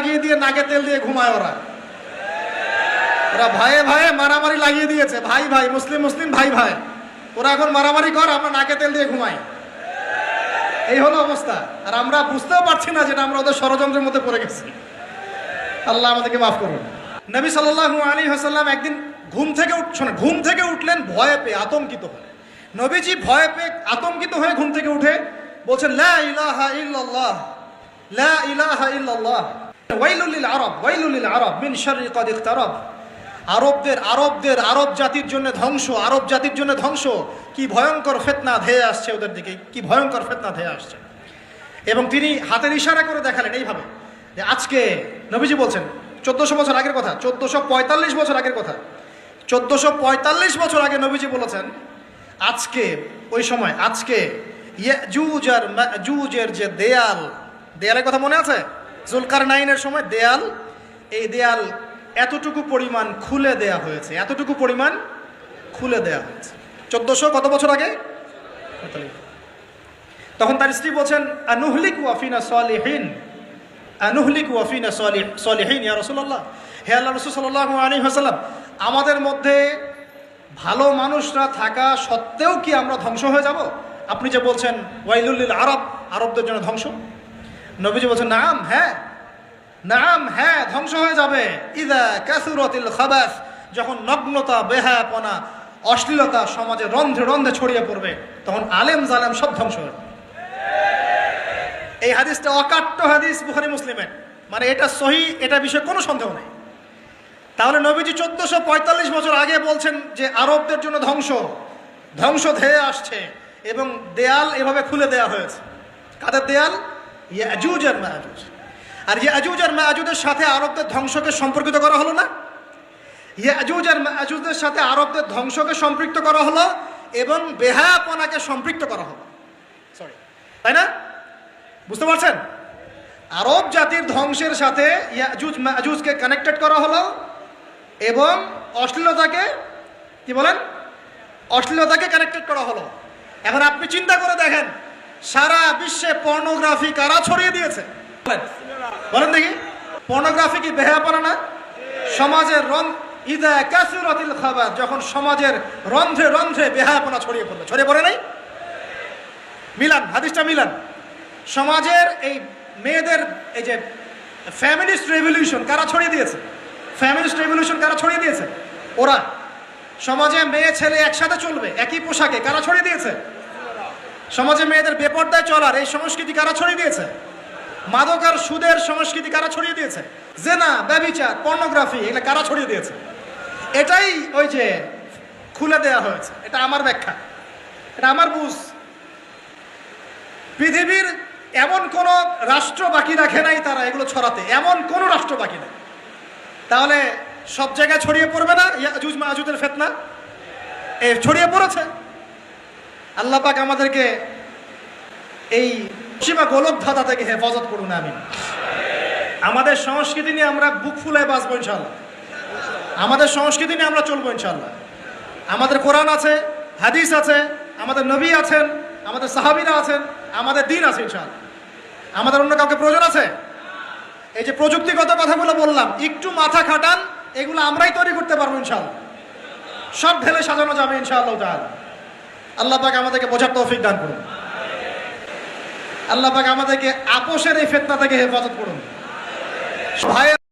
লাগিয়ে দিয়ে নাকে তেল দিয়ে ঘুমায় ওরা ভাইয়ে ভাইয়ে মারামারি লাগিয়ে দিয়েছে, ভাই ভাই মুসলিম মুসলিম ভাই ভাই, ওরা এখন মারামারি কর, আমরা নাকে তেল দিয়ে ঘুমাই। এই হলো অবস্থা। আর আমরা বুঝতেও পারছি না যেটা আমরা ওদের ষড়যন্ত্রের মধ্যে পড়ে গেছি। আল্লাহ আমাদেরকে মাফ করুন। নবী সাল্লাল্লাহু আলাইহি ওয়াসাল্লাম একদিন ঘুম থেকে উঠলেন ভয়ে পেয়ে, আতঙ্কিত হয়ে। নবীজি ভয়ে পেয়ে আতঙ্কিত হয়ে ঘুম থেকে উঠে বলছেন, লা ইলাহা ইল্লাল্লাহ, লা ইলাহা ইল্লাল্লাহ, ওয়াইলুল লিল আরব, ওয়াইলুল লিল আরব মিন শাররি ক্বাদ ইকতারাব। আরব জাতির জন্য ধ্বংস, আরব জাতির জন্য ধ্বংস। কি ভয়ঙ্কর ফিতনা ধেয়ে আসছে ওদের দিকে, কি ভয়ঙ্কর ফিতনা ধেয়ে আসছে। এবং তিনি হাতের ইশারা করে দেখালেন এইভাবে যে আজকে, নবীজি বলছেন 1400 বছর আগের কথা, 1445 বছর আগের কথা, 1445 বছর আগে নবীজি বলেছেন আজকে, ওই সময় আজকে ইয়াজুজ আর মাজুজের যে দেয়ালের কথা মনে আছে? জুলকারনাইনের সময় দেয়াল, এই দেয়াল এতটুকু পরিমাণ খুলে দেয়া হয়েছে, এতটুকু পরিমাণ খুলে দেয়া হয়েছে 1400 কত বছর আগে। তখন তার স্ত্রী বলছেন, আনুহলিকু আফিনা সালিহিন, আনুহলিকু আফিনা সালিহিন ইয়া রাসূলুল্লাহ, হে আল্লাহর রাসূল সাল্লাল্লাহু আলাইহি ওয়াসাল্লাম, আমাদের মধ্যে ভালো মানুষরা থাকা সত্ত্বেও কি আমরা ধ্বংস হয়ে যাব? আপনি যে বলছেন ওয়াইলুল লিল আরব, আরবদের জন্য ধ্বংস। নবীজি বলছেন, নাম হ্যাঁ, নাম হ্যাঁ, ধ্বংস হয়ে যাবে। ইযা কাসুরাতিল খাবাস, যখন নগ্নতা, বেহায়াপনা, অশ্লীলতা সমাজে রন্ধ্রে রন্ধ্রে ছড়িয়ে পড়বে, তখন আলেম জালেম সব ধ্বংস হবে। এই হাদিসটা অকাট্য হাদিস বুখারী মুসলিমের, মানে এটা সহিহ, এটা বিষয়ে কোনো সন্দেহ নেই। তাহলে নবীজি 1445 বছর আগে বলছেন যে আরবদের জন্য ধ্বংস ধেয়ে আসছে, এবং দেয়াল এভাবে খুলে দেয়া হয়েছে। কাদের দেয়াল? ইয়াজুজ আর মাজুজ। আর ইয়াজুজ আর মাজুজের সাথে আরবদের ধ্বংসকে সম্পর্কিত করা হলো না? ইয়াজুজ আর মাজুজের সাথে আরবদের ধ্বংসকে সম্পৃক্ত করা হলো এবং বেহায়াপনাকে সম্পৃক্ত করা হলো, সরি, তাই না? বুঝতে পারছেন? আরব জাতির ধ্বংসের সাথে ইয়াজুজ মাজুজকে কানেক্টেড করা হলো এবং অশ্লীলতাকে, কি বলেন, অশ্লীলতাকে কানেক্টেড করা হলো। এখন আপনি চিন্তা করে দেখেন, সারা বিশ্বে পর্নোগ্রাফি কারা ছড়িয়ে দিয়েছে? বলেন দেখি, পর্নোগ্রাফি কি বেহায়াপনা না? সমাজের ইযা কাসুরাতিল খাবাস, যখন সমাজের রন্ধ্রে রন্ধ্রে বেহায়াপনা ছড়িয়ে পড়লো, ছড়িয়ে পড়ে নাই? মিলান, হাদিসটা মিলান। সমাজের এই মেয়েদের, এই যে ফ্যামিলিস্ট রেভলিউশন কারা ছড়িয়ে দিয়েছে? ফ্যামিলিস্ট রেভলিউশন কারা ছড়িয়ে দিয়েছে? ওরা। সমাজে মেয়ে ছেলে একসাথে চলবে একই পোশাকে, কারা ছড়িয়ে দিয়েছে? সমাজে মেয়েদের বেপর্দায় চলার এই সংস্কৃতি কারা ছড়িয়ে দিয়েছে? মাদক আর সুদের সংস্কৃতি কারা ছড়িয়ে দিয়েছে? জেনা, ব্যভিচার, পর্নোগ্রাফি, এগুলো কারা ছড়িয়ে দিয়েছে? এটাই ওই যে খুলে দেয়া হয়েছে। এটা আমার ব্যাখ্যা, এটা আমার বুঝ। পৃথিবীর এমন কোন রাষ্ট্র বাকি রাখে নাই তারা এগুলো ছড়াতে, এমন কোন রাষ্ট্র বাকি নেই। তাহলে সব জায়গায় ছড়িয়ে পড়বে না ইয়াজুজ মাজুজের ফিতনা? ছড়িয়ে পড়েছে। আল্লাহ পাক আমাদেরকে এই সীমা গোলক ধাঁধা থেকে হেফাজত করুন, আমিন। আমাদের সংস্কৃতি নিয়ে আমরা বুক ফুলায় বাঁচবো ইনশাআল্লাহ, আমাদের সংস্কৃতি নিয়ে আমরা চলবো ইনশাআল্লাহ। আমাদের কোরআন আছে, হাদিস আছে, আমাদের নবী আছেন, আমাদের সাহাবীরা আছেন, আমাদের দিন আছে ইনশাআল্লাহ। আমাদের অন্য কাউকে প্রয়োজন আছে? এই যে প্রযুক্তিগত কথাগুলো বললাম, একটু মাথা খাটান, এগুলো আমরাই তৈরি করতে পারবো ইনশাআল্লাহ। সব ঢেলে সাজানো যাবে ইনশাআল্লাহ তাআলা। আল্লাহ পাক আমাদেরকে বোঝার তৌফিক দান করুন। আল্লাহ পাক আমাদেরকে আপোষের এই ফিতনা থেকে হেফাজত করুন। ভাই